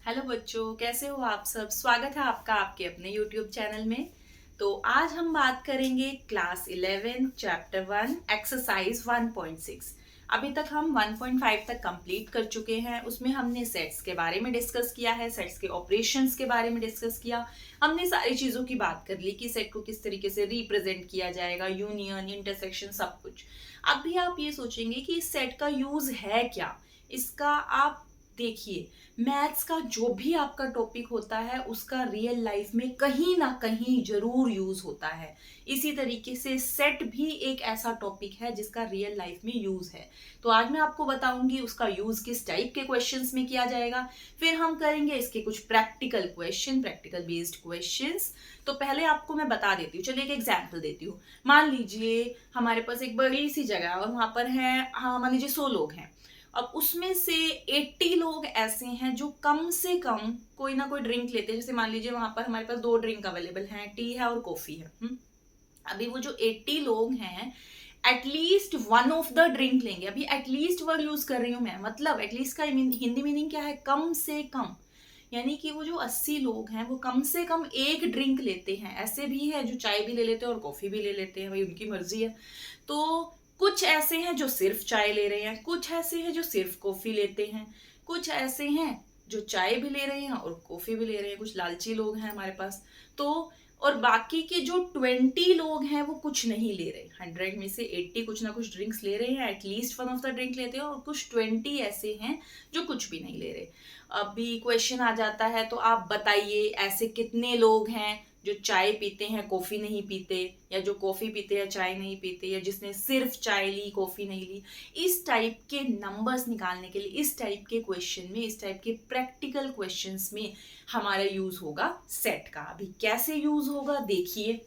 Hello बच्चों, कैसे हो आप सब। स्वागत है आपका आपके अपने YouTube चैनल में। तो आज हम बात करेंगे क्लास 11 चैप्टर 1 एक्सरसाइज 1.6। अभी तक हम 1.5 तक कंप्लीट कर चुके हैं। उसमें हमने सेट्स के बारे में डिस्कस किया है, सेट्स के ऑपरेशंस के बारे में डिस्कस किया। हमने सारी चीज़ों की बात कर ली कि सेट को किस तरीके से रिप्रेजेंट किया जाएगा, यूनियन, इंटरसेक्शन, सब कुछ। अभी आप ये सोचेंगे कि इस सेट का यूज है क्या। इसका आप देखिए, मैथ्स का जो भी आपका टॉपिक होता है उसका रियल लाइफ में कहीं ना कहीं जरूर यूज होता है। इसी तरीके से सेट भी एक ऐसा टॉपिक है जिसका रियल लाइफ में यूज है। तो आज मैं आपको बताऊंगी उसका यूज किस टाइप के क्वेश्चंस में किया जाएगा। फिर हम करेंगे इसके कुछ practical question, practical based questions. तो पहले आपको मैं बता देती हूँ, चलिए एक एग्जाम्पल देती हूँ। मान लीजिए हमारे पास एक बड़ी सी जगह है और वहां पर है, हाँ मान लीजिए 100 लोग हैं। अब उसमें से 80 लोग ऐसे हैं जो कम से कम कोई ना कोई ड्रिंक लेते हैं। जैसे मान लीजिए वहां पर हमारे पास 2 ड्रिंक अवेलेबल हैं, टी है और कॉफी है। अभी वो जो 80 लोग हैं at least one of the drink लेंगे। अभी एटलीस्ट वर्ड यूज कर रही हूं मैं, मतलब एटलीस्ट का हिंदी मीनिंग क्या है, कम से कम। यानी कि वो जो 80 लोग हैं वो कम से कम एक ड्रिंक लेते हैं। ऐसे भी है जो चाय भी ले लेते हैं और कॉफी भी ले लेते हैं, भाई उनकी मर्जी है। तो कुछ ऐसे हैं जो सिर्फ चाय ले रहे हैं, कुछ ऐसे हैं जो सिर्फ कॉफी लेते हैं, कुछ ऐसे हैं जो चाय भी ले रहे हैं और कॉफी भी ले रहे हैं। कुछ लालची लोग हैं हमारे पास। तो और बाकी के जो 20 लोग हैं वो कुछ नहीं ले रहे। 100 में से 80 कुछ ना कुछ ड्रिंक्स ले रहे हैं, at least one of the drink लेते हैं, और कुछ 20 ऐसे हैं जो कुछ भी नहीं ले रहे। अभी क्वेश्चन आ जाता है, तो आप बताइए ऐसे कितने लोग हैं जो चाय पीते हैं कॉफी नहीं पीते, या जो कॉफी पीते हैं चाय नहीं पीते, या जिसने सिर्फ चाय ली कॉफी नहीं ली। इस टाइप के नंबर्स निकालने के लिए, इस टाइप के क्वेश्चन में, इस टाइप के प्रैक्टिकल क्वेश्चंस में हमारा यूज होगा सेट का। अभी कैसे यूज होगा देखिए,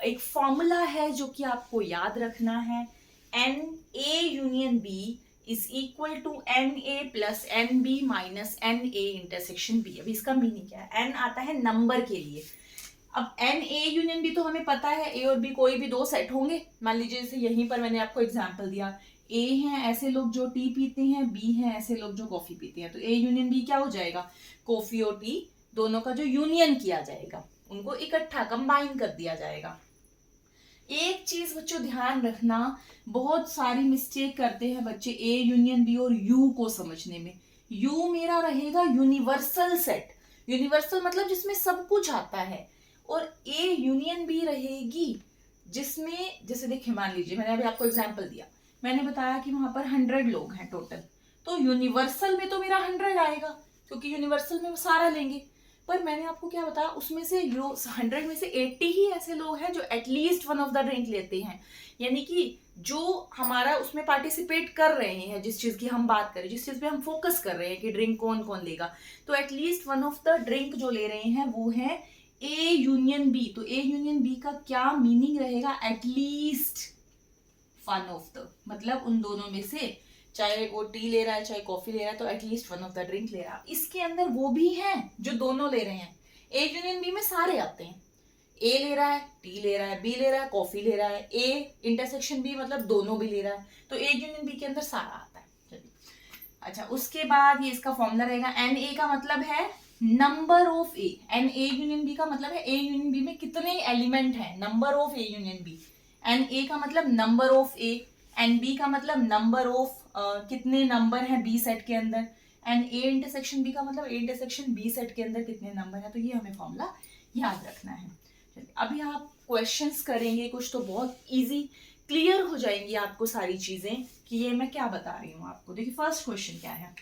एक फॉर्मूला है जो कि आपको याद रखना है। N A union B is equal to n A plus n B minus n A intersection B. अभी इसका मीनिंग क्या है, एन आता है नंबर के लिए। अब एन ए यूनियन बी तो हमें पता है, ए और बी कोई भी 2 सेट होंगे। मान लीजिए जैसे यहीं पर मैंने आपको एग्जांपल दिया, ए हैं ऐसे लोग जो टी पीते हैं, बी हैं ऐसे लोग जो कॉफी पीते हैं। तो ए यूनियन बी क्या हो जाएगा, कॉफी और टी दोनों का जो यूनियन किया जाएगा, उनको इकट्ठा कंबाइन कर दिया जाएगा। एक चीज बच्चों ध्यान रखना, बहुत सारी मिस्टेक करते हैं बच्चे ए यूनियन बी और यू को समझने में। यू मेरा रहेगा यूनिवर्सल सेट, यूनिवर्सल मतलब जिसमें सब कुछ आता है। और ए यूनियन बी रहेगी जिसमें, जैसे देखिए मान लीजिए मैंने अभी आपको एग्जांपल दिया, मैंने बताया कि वहां पर 100 लोग हैं टोटल। तो यूनिवर्सल में तो मेरा 100 आएगा, क्योंकि यूनिवर्सल में वो सारा लेंगे। पर मैंने आपको क्या बताया, उसमें से 100 में से 80 ही ऐसे लोग हैं जो at least one of the drink लेते हैं। यानी कि जो हमारा उसमें पार्टिसिपेट कर रहे हैं, जिस चीज की हम बात करें, जिस चीज पे हम फोकस कर रहे हैं कि ड्रिंक कौन कौन लेगा, तो at least one of the drink जो ले रहे हैं वो है ए यूनियन बी। तो ए यूनियन बी का क्या मीनिंग रहेगा, एटलीस्ट वन ऑफ द, मतलब उन दोनों में से, चाहे वो टी ले रहा है चाहे कॉफी ले रहा है, तो at least one of the drink ले रहा है। इसके अंदर वो भी है जो दोनों ले रहे हैं। ए यूनियन बी में सारे आते हैं, ए ले रहा है, टी ले रहा है, बी ले रहा है, कॉफी ले रहा है, ए इंटरसेक्शन बी मतलब दोनों भी ले रहा है। तो ए यूनियन बी के अंदर सारा आता है। चलिए अच्छा, उसके बाद ये इसका फॉर्मूला रहेगा, एन ए का मतलब है number of A. N A union B का मतलब है ए यूनियन बी में कितने एलिमेंट हैं, number of A union B. N A का मतलब number of A, n B का मतलब नंबर ऑफ कितने नंबर हैं बी सेट के अंदर, एन ए इंटरसेक्शन बी का मतलब ए इंटरसेक्शन बी सेट के अंदर कितने नंबर हैं। तो ये हमें फॉर्मूला याद रखना है। चलिए अभी आप क्वेश्चंस करेंगे कुछ, तो बहुत इजी क्लियर हो जाएंगी आपको सारी चीजें कि ये मैं क्या बता रही हूँ आपको। देखिए फर्स्ट क्वेश्चन क्या है,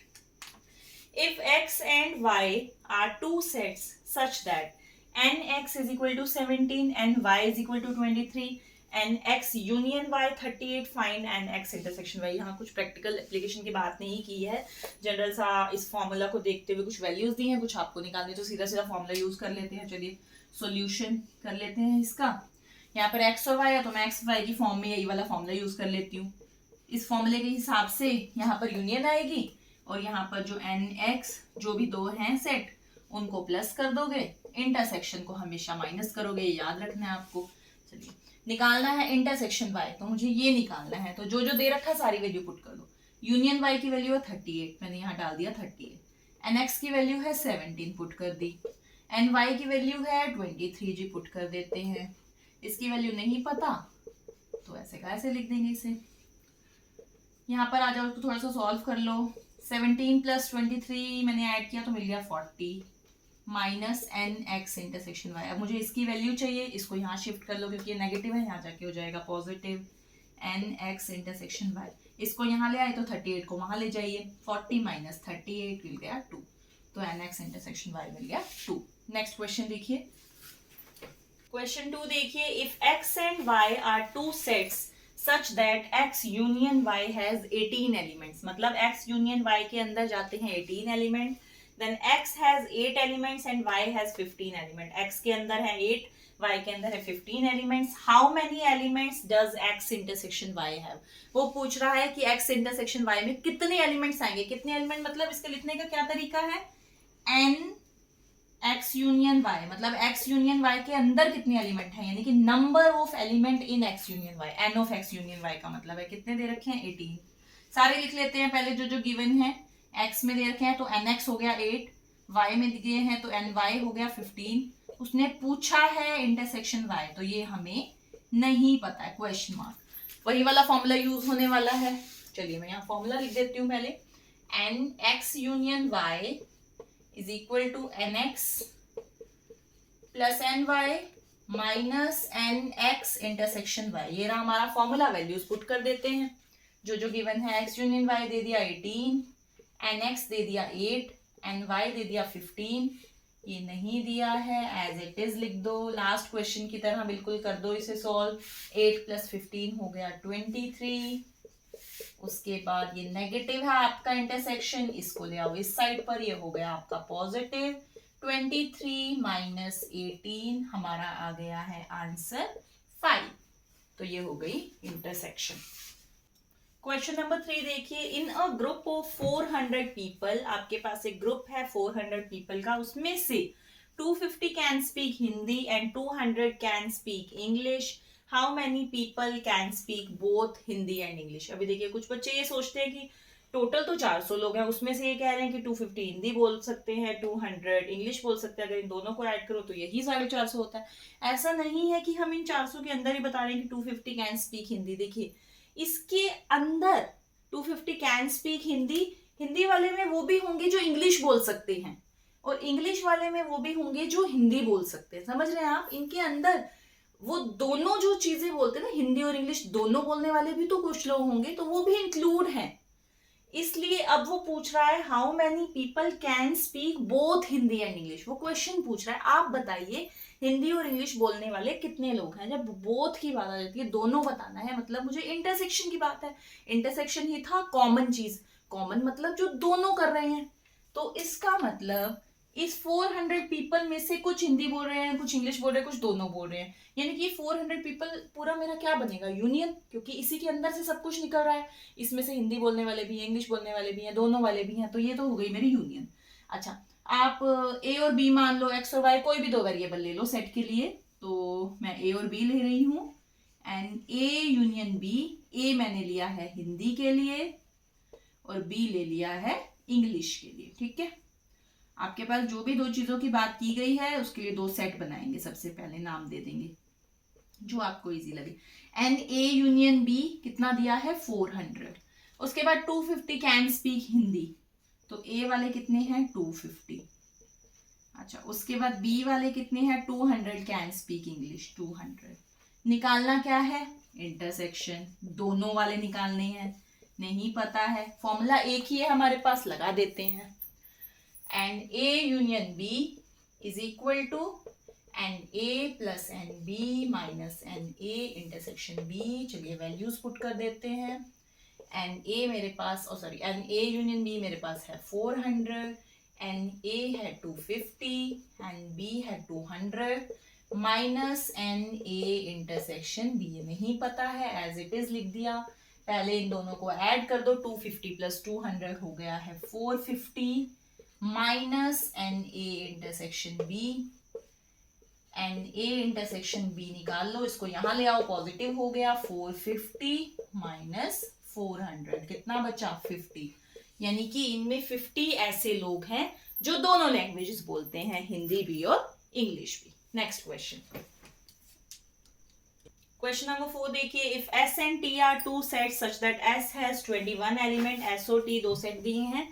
if x and y are two sets such that nx is equal to 17 and y is equal to 23 and x union y 38 find and x intersection y। यहाँ कुछ प्रैक्टिकल एप्लीकेशन की बात नहीं की है, general सा इस फॉर्मूला को देखते हुए कुछ वैल्यूज दी हैं, कुछ आपको निकालने, तो सीधा सीधा फॉर्मूला यूज कर लेते हैं। चलिए सॉल्यूशन कर लेते हैं इसका। यहाँ पर x और y है तो मैं x y की फॉर्म में यही वाला फॉर्मूला यूज कर लेती हूँ। इस फॉर्मूले के हिसाब से यहाँ पर यूनियन आएगी और यहाँ पर जो एन एक्स जो भी दो हैं सेट उनको प्लस कर दोगे, इंटरसेक्शन को हमेशा माइनस करोगे, ये याद रखना है आपको। चलिए निकालना है इंटरसेक्शन वाई, तो मुझे ये निकालना है, तो जो जो दे रखा है सारी वैल्यू पुट कर दो। यूनियन वाई की वैल्यू है 38, मैंने यहाँ डाल दिया 38। एन एक्स की वैल्यू है 17 पुट कर दी, एन वाई की वैल्यू है 23 जी पुट कर देते हैं। इसकी वैल्यू नहीं पता तो ऐसे का ऐसे लिख देंगे इसे। यहाँ पर आ जाओ, इसको थोड़ा सा सॉल्व कर लो। 17 प्लस 23 मैंने ऐड किया तो मिल गया 40 minus n X intersection Y. अब मुझे इसकी वैल्यू चाहिए, इसको यहाँ शिफ्ट कर लो क्योंकि ये नेगेटिव है, यहाँ जाके हो जाएगा positive n X intersection Y. इसको यहाँ ले आए तो 38 को वहां ले जाइए, 40 माइनस 38 मिल गया 2, तो एन एक्स इंटरसेक्शन वाई मिल गया 2। नेक्स्ट क्वेश्चन देखिए, क्वेश्चन 2 देखिए, if x and y are two sets such that x union y has 18 elements, मतलब x यूनियन y के अंदर जाते हैं 18 element, then x has 8 elements and y has 15 element. x के अंदर है 8, y के अंदर है 15 elements. How many elements does x intersection y have? वो पूछ रहा है कि x इंटरसेक्शन y में कितने एलिमेंट्स आएंगे। कितने एलिमेंट मतलब इसके लिखने का क्या तरीका है, n x यूनियन y, मतलब x यूनियन y के अंदर कितने एलिमेंट हैं, यानी कि number of element in x union y। n of x union y का मतलब है कितने दे रखे हैं, 18। सारे लिख लेते हैं पहले जो जो गिवन है। x में दे रखे हैं तो nx हो गया 8, y में दिए हैं तो ny हो गया 15। उसने पूछा है इंटरसेक्शन y, तो ये हमें नहीं पता है, क्वेश्चन मार्क। वही वाला फॉर्मूला यूज होने वाला है। चलिए मैं यहाँ फॉर्मूला लिख देती हूँ पहले, n X union y is equal to nx plus ny minus nx intersection y। ये रहा हमारा फॉर्मूला, वैल्यूज पुट कर देते हैं। जो जो गिवन है, x यूनियन y दे दिया 18, nx दे दिया 8, ny दे दिया 15, ये नहीं दिया है एज इट इज लिख दो। लास्ट क्वेश्चन की तरह बिल्कुल कर दो इसे सॉल्व। 8 प्लस 15 हो गया 23। उसके बाद ये नेगेटिव है आपका इंटरसेक्शन, इसको ले आओ इस साइड पर, ये हो गया आपका पॉजिटिव। 23 माइनस 18 हमारा आ गया है आंसर 5। तो ये हो गई इंटरसेक्शन। क्वेश्चन नंबर 3 देखिए, in a group of 400 people, आपके पास एक ग्रुप है 400 पीपल का, उसमें से 250 can speak Hindi and 200 can speak English. How many people can speak both Hindi and English? अभी देखिए कुछ बच्चे ये सोचते हैं कि टोटल तो 400 लोग हैं, उसमें से ये कह रहे हैं कि 250 हिंदी बोल सकते हैं, 200 इंग्लिश बोल सकते हैं, अगर इन दोनों को ऐड करो तो यही 450 होता है। ऐसा नहीं है कि हम इन 400 के अंदर ही बता रहे हैं कि 250 कैन स्पीक हिंदी। देखिए इसके अंदर 250 कैन स्पीक हिंदी, हिंदी वाले में वो भी होंगे जो इंग्लिश बोल सकते हैं, और इंग्लिश वाले में वो भी होंगे जो हिंदी बोल सकते हैं। समझ रहे हैं आप? इनके अंदर वो दोनों जो चीजें बोलते हैं ना, हिंदी और इंग्लिश दोनों बोलने वाले भी तो कुछ लोग होंगे, तो वो भी इंक्लूड हैं। इसलिए अब वो पूछ रहा है how many people can speak both Hindi and English. वो क्वेश्चन पूछ रहा है आप बताइए हिंदी और इंग्लिश बोलने वाले कितने लोग हैं। जब बोथ की बात आ जाती है, दोनों बताना है, मतलब मुझे इंटरसेक्शन की बात है। इंटरसेक्शन ही था कॉमन चीज, कॉमन मतलब जो दोनों कर रहे हैं। तो इसका मतलब इस 400 पीपल में से कुछ हिंदी बोल रहे हैं, कुछ इंग्लिश बोल रहे हैं, कुछ दोनों बोल रहे हैं, यानी कि 400 पीपल पूरा मेरा क्या बनेगा, यूनियन, क्योंकि इसी के अंदर से सब कुछ निकल रहा है। इसमें से हिंदी बोलने वाले भी हैं, इंग्लिश बोलने वाले भी हैं, दोनों वाले भी हैं, तो ये तो हो गई मेरी यूनियन। अच्छा, आप ए और बी मान लो, एक्स और वाई कोई भी दो वेरिएबल ले लो सेट के लिए, तो मैं ए और बी ले रही हूँ, एंड ए यूनियन बी, ए मैंने लिया है हिंदी के लिए और बी ले लिया है इंग्लिश के लिए। ठीक है, आपके पास जो भी दो चीजों की बात की गई है उसके लिए दो सेट बनाएंगे। सबसे पहले नाम दे देंगे जो आपको इजी लगे। एंड ए यूनियन बी कितना दिया है 400। उसके बाद 250 कैन स्पीक हिंदी, तो ए वाले कितने हैं 250। अच्छा, उसके बाद बी वाले कितने हैं 200 कैन स्पीक इंग्लिश 200। निकालना क्या है, इंटरसेक्शन, दोनों वाले निकालने हैं, नहीं पता है, फॉर्मूला एक ही है हमारे पास, लगा देते हैं। and A union B is equal to and A plus and B minus and A intersection B। चलिए वैल्यूज पुट कर देते हैं। and A मेरे पास and A union B मेरे पास है 400, and A है 250 and B है 200 minus and A intersection B नहीं पता है, एज इट इज लिख दिया। पहले इन दोनों को ऐड कर दो, 250 प्लस 200 हो गया है 450 minus n A intersection B, n A intersection B निकाल लो, इसको यहां ले आओ, पॉजिटिव हो गया 450 माइनस 400 कितना बचा 50। यानी कि इनमें 50 ऐसे लोग हैं जो दोनों लैंग्वेजेस बोलते हैं, हिंदी भी और इंग्लिश भी। नेक्स्ट क्वेश्चन, क्वेश्चन नंबर 4 देखिए, if S and T are two sets such that S has 21 element, S और T दो सेट दिए हैं।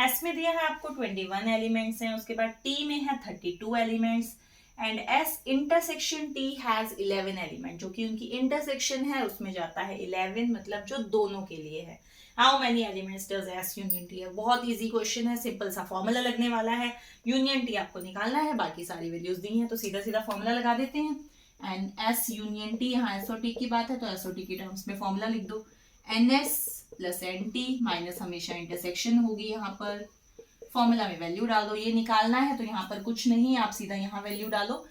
S में दिया है आपको 21 एलिमेंट्स हैं, उसके बाद T में है 32 elements and S intersection T has 11 element, जो कि उनकी इंटरसेक्शन है उसमें जाता है 11, मतलब जो दोनों के लिए है। How many elements does S union T है? बहुत इजी क्वेश्चन है, सिंपल सा फॉर्मूला लगने वाला है। यूनियन T आपको निकालना है, बाकी सारी वैल्यूज दी हैं तो सीधा सीधा फॉर्मूला लगा देते हैं। एंड S यूनियन T, यहाँ एस और टी की बात है तो एस और टी की टर्म्स में फॉर्मूला लिख दो, NS प्लस NT माइनस हमेशा इंटरसेक्शन होगी, यहाँ पर फॉर्मूला में वैल्यू डाल दो। ये निकालना है तो यहाँ पर कुछ नहीं, आप सीधा यहाँ वैल्यू डालो।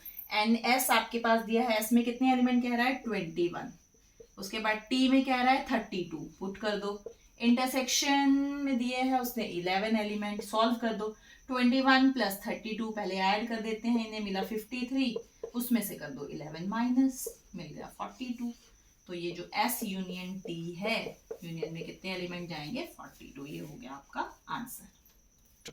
NS आपके पास दिया है, S में कितने एलिमेंट कह रहा है 21, उसके बाद T में कह रहा है 32, पुट कर दो। इंटरसेक्शन में दिए है उसने 11 एलिमेंट, सॉल्व कर दो। 21 प्लस 32 पहले ऐड कर देते हैं, इन्हें मिला 53, उसमें से कर दो 11 माइनस, मिल गया 42। तो ये जो S यूनियन T है, यूनियन में कितने एलिमेंट जाएंगे 42, ये हो गया आपका आंसर।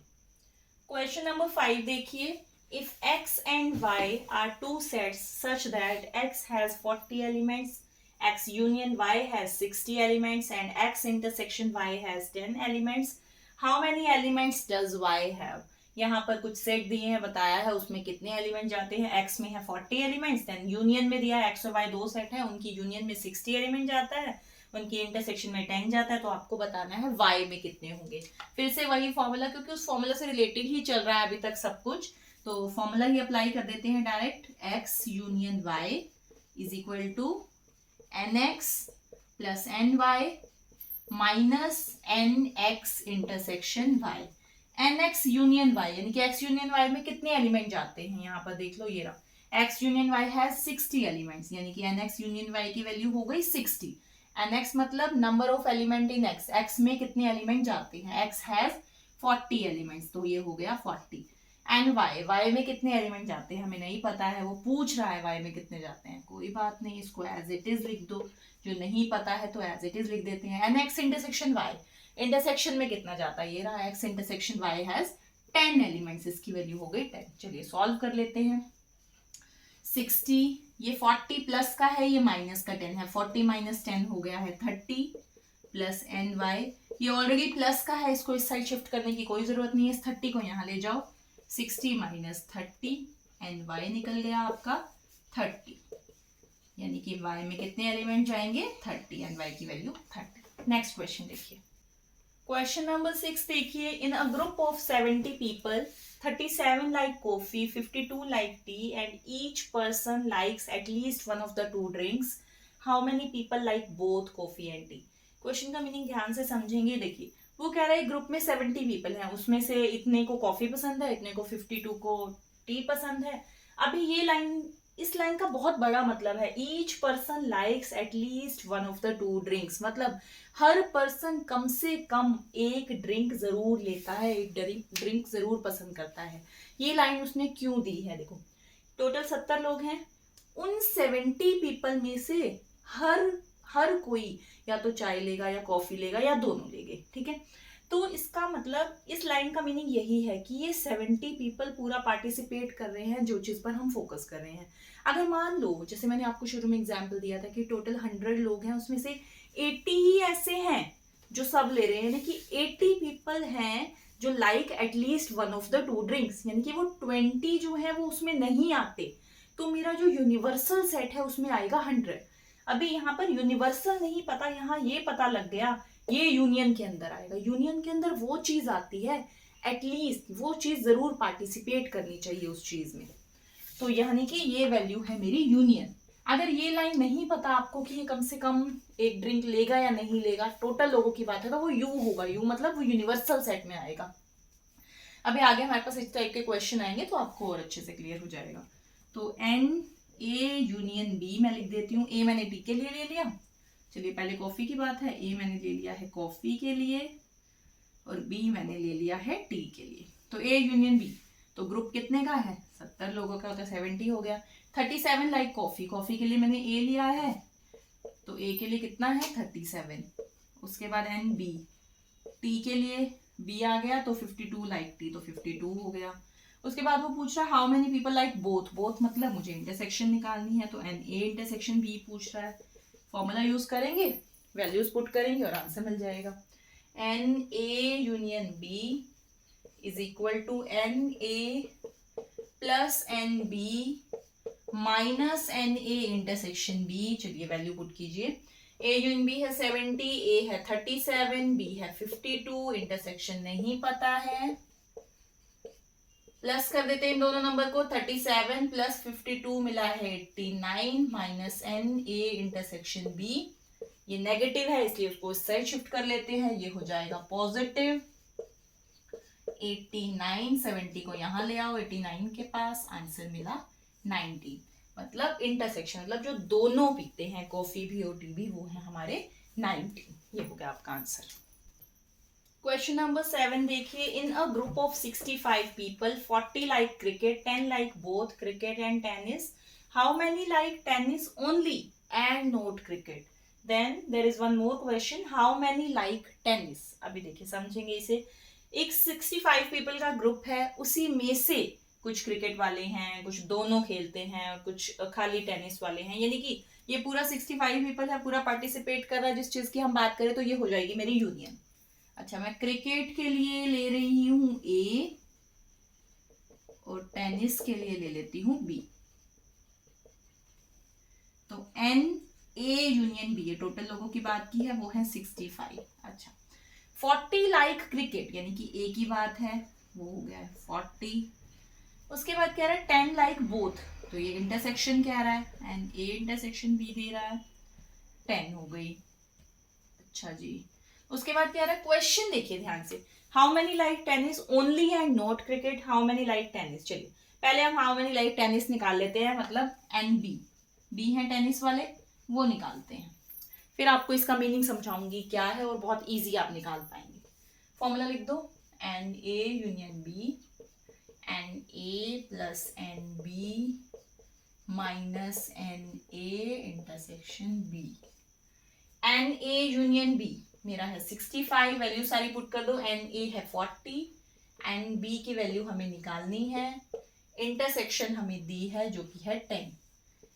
क्वेश्चन नंबर 5 देखिए, if X and Y are two sets such that X has 40 elements, X union Y has 60 elements and X intersection Y has 10 elements. How many elements does Y have? यहाँ पर कुछ set दिए हैं, बताया है उसमें कितने एलिमेंट जाते हैं। X में है 40 एलिमेंट्स, देन यूनियन में दिया है X और Y दो सेट है, उनकी यूनियन में 60 एलिमेंट जाता है, उनकी इंटरसेक्शन में 10 जाता है, तो आपको बताना है Y में कितने होंगे। फिर से वही फॉर्मूला, क्योंकि उस फॉर्मूला से रिलेटेड ही चल रहा है अभी तक सब कुछ, तो फॉर्मूला ही अप्लाई कर देते हैं direct. X union Y is equal to NX plus NY minus NX intersection Y। NX union Y यानी कि X यूनियन Y में कितने एलिमेंट जाते हैं, यहाँ पर देख लो, ये रहा X union Y has 60 elements, यानी कि NX यूनियन Y की वैल्यू हो गई 60। NX मतलब number of element in X, X में कितने एलिमेंट जाते हैं, X हैज 40 एलिमेंट्स, तो ये हो गया 40। एंड Y में कितने एलिमेंट जाते हैं हमें नहीं पता है, वो पूछ रहा है Y में कितने जाते हैं, कोई बात नहीं, इसको एज इट इज लिख दो, जो नहीं पता है तो एज इट इज लिख देते हैं। And X intersection Y, intersection में कितना जाता है, ये रहा X intersection Y has 10 elements, इसकी वैल्यू हो गई 10। चलिए सॉल्व कर लेते हैं। 60, ये 40 प्लस का है, ये माइनस का 10 है, 40 माइनस 10 हो गया है 30 प्लस NY, ये ऑलरेडी प्लस का है, इसको इस साइड शिफ्ट करने की कोई जरूरत नहीं है, इस 30 को यहाँ ले जाओ, 60 माइनस 30 एंड Y निकल गया आपका 30, यानी कि Y में कितने एलिमेंट जाएंगे 30 एंड Y की वैल्यू 30। नेक्स्ट क्वेश्चन देखिए, क्वेश्चन नंबर 6 देखिए, in a group of 70 people 37 like coffee, 52 like tea and each person likes at least one of the two drinks, how many people like both coffee and tea? Question का meaning ध्यान से समझेंगे। देखिए, वो कह रहा है ग्रुप में 70 पीपल हैं, उसमें से इतने को कॉफी पसंद है, इतने को 52 को टी पसंद है। अभी ये लाइन, इस लाइन का बहुत बड़ा मतलब है, each person likes at least one of the two drinks, मतलब हर पर्सन कम से कम एक ड्रिंक जरूर लेता है, एक ड्रिंक जरूर पसंद करता है। ये लाइन उसने क्यों दी है? देखो, टोटल 70 लोग हैं, उन 70 पीपल में से हर कोई या तो चाय लेगा या कॉफी लेगा या दोनों लेंगे, ठीक है। तो इसका मतलब, इस लाइन का मीनिंग यही है कि ये 70 पीपल पूरा पार्टिसिपेट कर रहे हैं जो चीज पर हम फोकस कर रहे हैं। अगर मान लो, जैसे मैंने आपको शुरू में एग्जांपल दिया था कि टोटल 100 लोग हैं, उसमें से 80 ही ऐसे हैं जो सब ले रहे हैं, यानी कि 80 पीपल हैं जो like at least one of the two drinks, यानी कि वो 20 जो है वो उसमें नहीं आते, तो मेरा जो यूनिवर्सल सेट है उसमें आएगा 100। अभी यहाँ पर यूनिवर्सल नहीं पता, यहाँ ये पता लग गया ये यूनियन के अंदर आएगा। यूनियन के अंदर वो चीज आती है, एटलीस्ट वो चीज जरूर पार्टिसिपेट करनी चाहिए उस चीज में, तो यानी कि ये वैल्यू है मेरी यूनियन। अगर ये लाइन नहीं पता आपको कि ये कम से कम एक ड्रिंक लेगा या नहीं लेगा, टोटल लोगों की बात है, तो वो यू होगा, यू मतलब वो यूनिवर्सल सेट में आएगा। अभी आगे हमारे पास इस टाइप के क्वेश्चन आएंगे तो आपको और अच्छे से क्लियर हो जाएगा। तो एन ए यूनियन बी मैं लिख देती हूँ, ए मैंने टी के लिए ले लिया, चलिए पहले कॉफी की बात है, ए मैंने ले लिया है कॉफी के लिए और बी मैंने ले लिया है टी के लिए। तो ए यूनियन बी, तो ग्रुप कितने का है 70 लोगों का, होता है 70 हो गया। 37 लाइक कॉफी, कॉफी के लिए मैंने ए लिया है, तो ए के लिए कितना है 37, उसके बाद एन बी, टी के लिए बी आ गया तो 52 लाइक टी, तो 52 हो गया। उसके बाद वो पूछ रहा है how many people like both, both मतलब मुझे इंटरसेक्शन निकालनी है, तो एन ए इंटरसेक्शन बी पूछ रहा है। फॉर्मूला यूज करेंगे, वैल्यूज पुट करेंगे और आंसर मिल जाएगा। N A union B is equal to n A plus n B minus n A intersection B. चलिए वैल्यू पुट कीजिए। ए यूनियन बी है 70, ए है 37, बी है 52, इंटरसेक्शन नहीं पता है, प्लस कर देते हैं इन दोनों नंबर को। 37 प्लस 52 मिला है 89 minus n A intersection B, ये नेगेटिव है इसलिए उसको इस साइड शिफ्ट कर लेते हैं, ये हो जाएगा पॉजिटिव 89। 70 को यहां ले आओ 89 के पास, आंसर मिला 90। मतलब इंटरसेक्शन मतलब जो दोनों पीते हैं कॉफी भी और टी भी वो है हमारे 90। ये हो गया आपका आंसर। क्वेश्चन नंबर 7 देखिए। In a group of 65 people 40 like cricket, 10 like both cricket and tennis, how many like tennis only and not cricket? Then there is one more question, how many like tennis? अभी देखिए समझेंगे इसे। एक 65 people का group है, उसी में से कुछ क्रिकेट वाले हैं, कुछ दोनों खेलते हैं और कुछ खाली टेनिस वाले हैं, यानी कि ये पूरा 65 पीपल है, पूरा पार्टिसिपेट कर रहा है जिस चीज की हम बात करें, तो ये हो जाएगी मेरी यूनियन। अच्छा, मैं क्रिकेट के लिए ले रही हूं ए और टेनिस के लिए ले लेती हूं बी, तो एन ए यूनियन बी, ये टोटल लोगों की बात की है, वो है 65। अच्छा, 40 लाइक क्रिकेट यानी कि ए की बात है, वो हो गया 40। उसके बाद कह रहा है 10 लाइक बोथ, तो ये इंटरसेक्शन कह रहा है, एंड ए इंटरसेक्शन बी दे रहा है, 10 हो गई। अच्छा जी, उसके बाद कह रहा है क्वेश्चन देखिए ध्यान से, how many like tennis only and not cricket, how many like tennis. चलिए पहले हम हाउ मेनी लाइक टेनिस निकाल लेते हैं, मतलब एन बी, बी है टेनिस वाले, वो निकालते हैं, फिर आपको इसका मीनिंग समझाऊंगी क्या है और बहुत इजी आप निकाल पाएंगे। फॉर्मूला लिख दो, n A union B, n A plus n B minus n A intersection B. N A union B मेरा है 65, वैल्यू सारी पुट कर दो। एन ए है 40, एन बी की वैल्यू हमें निकालनी है, इंटरसेक्शन हमें दी है जो कि है 10।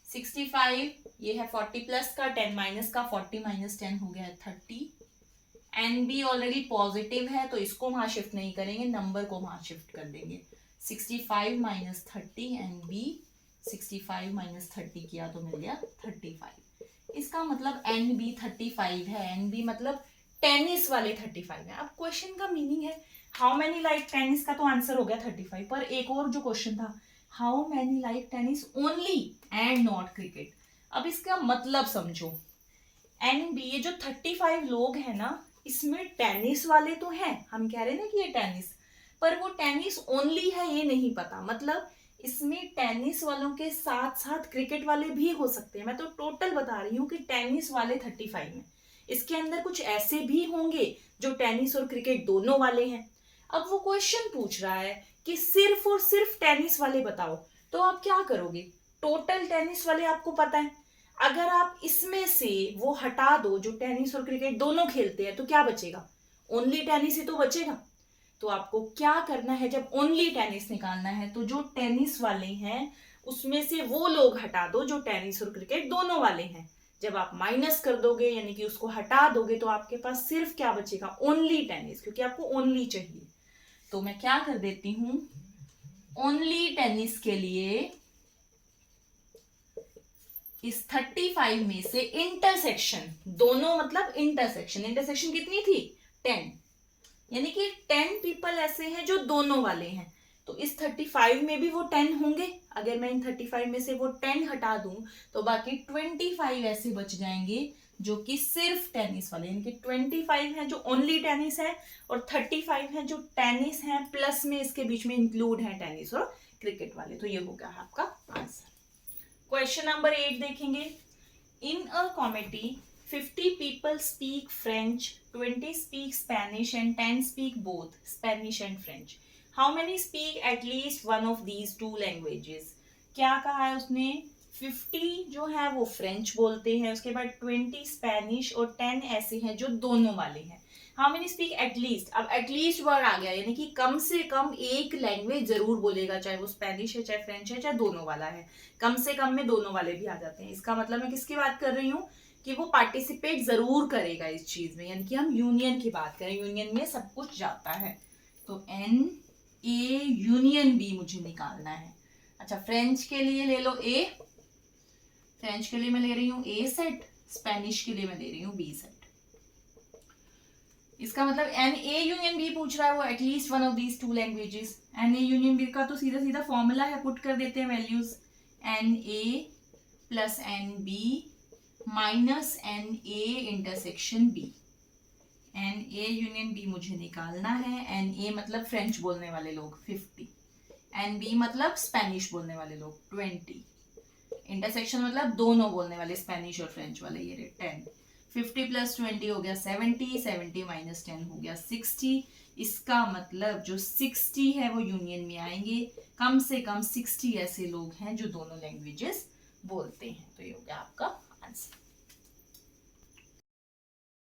65 ये है 40 प्लस का, 10 माइनस का, 40 माइनस 10 हो गया है 30। एन बी ऑलरेडी पॉजिटिव है तो इसको वहां शिफ्ट नहीं करेंगे, नंबर को वहां शिफ्ट कर देंगे। 65 माइनस 30, एन बी 65 माइनस 30 किया तो मिल गया 35। इसका मतलब एन बी 35 है, एन बी मतलब टेनिस वाले 35 है। अब क्वेश्चन का मीनिंग है हाउ मेनी लाइक टेनिस, का तो आंसर हो गया 35, पर एक और जो क्वेश्चन था how many like tennis only and not cricket. अब इसका मतलब समझो, एन बी ये जो 35 लोग हैं ना, इसमें टेनिस वाले तो हैं, हम कह रहे हैं ना कि ये टेनिस, पर वो टेनिस ओनली है ये नहीं पता, मतलब इसमें टेनिस वालों के साथ साथ क्रिकेट वाले भी हो सकते हैं। मैं तो टोटल बता रही हूँ कि टेनिस वाले 35 में, इसके अंदर कुछ ऐसे भी होंगे जो टेनिस और क्रिकेट दोनों वाले हैं। अब वो क्वेश्चन पूछ रहा है कि सिर्फ और सिर्फ टेनिस वाले बताओ, तो आप क्या करोगे? टोटल टेनिस वाले आपको पता है, अगर आप इसमें से वो हटा दो जो टेनिस और क्रिकेट दोनों खेलते हैं, तो क्या बचेगा? ओनली टेनिस ही तो बचेगा। तो आपको क्या करना है, जब ओनली टेनिस निकालना है तो जो टेनिस वाले हैं उसमें से वो लोग हटा दो जो टेनिस और क्रिकेट दोनों वाले हैं। जब आप माइनस कर दोगे यानी कि उसको हटा दोगे तो आपके पास सिर्फ क्या बचेगा? ओनली टेनिस, क्योंकि आपको ओनली चाहिए। तो मैं क्या कर देती हूं, ओनली टेनिस के लिए इस 35 में से इंटरसेक्शन दोनों, मतलब इंटरसेक्शन, इंटरसेक्शन कितनी थी? 10, यानी कि 10 पीपल ऐसे हैं जो दोनों वाले हैं, तो इस 35 में भी वो 10 होंगे। अगर मैं इन 35 में से वो 10 हटा दूं तो बाकी 25 ऐसे बच जाएंगे जो कि सिर्फ टेनिस वाले, यानी कि 25 हैं जो ओनली टेनिस है और 35 हैं जो टेनिस हैं, प्लस में इसके बीच में इंक्लूड है टेनिस और क्रिकेट वाले। तो ये हो गया आपका आंसर। क्वेश्चन नंबर 8 देखेंगे। इन a comedy 50 people speak French, 20 speak Spanish and 10 speak both Spanish and French. How many speak at least one of these two languages? क्या कहा है उसने? 50 जो है वो फ्रेंच बोलते हैं, उसके बाद 20 स्पेनिश और 10 ऐसे हैं जो दोनों वाले हैं। हाउ मेनी स्पीक एटलीस्ट, अब एटलीस्ट वर्ड आ गया, यानी कि कम से कम एक लैंग्वेज जरूर बोलेगा, चाहे वो स्पेनिश है, चाहे फ्रेंच है, चाहे दोनों वाला है। कम से कम में दोनों वाले भी आ जाते हैं। इसका मतलब मैं किसकी बात कर रही हूँ कि वो पार्टिसिपेट जरूर करेगा इस चीज में, यानी कि हम यूनियन की बात करें, यूनियन में सब कुछ जाता है। तो एन ए यूनियन बी मुझे निकालना है। अच्छा, फ्रेंच के लिए ले लो ए, फ्रेंच के लिए मैं ले रही हूँ ए सेट, स्पेनिश के लिए मैं ले रही हूँ बी सेट। इसका मतलब एन ए यूनियन बी पूछ रहा है, वो at least one of these two languages. N A union B का तो सीधा सीधा फॉर्मूला है, पुट कर देते हैं values, n A plus n B minus n A intersection B. N A union B मुझे निकालना है। एन ए मतलब फ्रेंच बोलने वाले लोग 50, एन बी मतलब स्पेनिश बोलने वाले लोग 20, इंटरसेक्शन मतलब दोनों बोलने वाले स्पेनिश और फ्रेंच वाले, ये 10। 50 प्लस 20 हो गया 70, 70 माइनस 10 हो गया 60। इसका मतलब जो 60 है वो यूनियन में आएंगे, कम से कम 60 ऐसे लोग हैं जो दोनों लैंग्वेजेस बोलते हैं। तो ये हो गया आपका आंसर।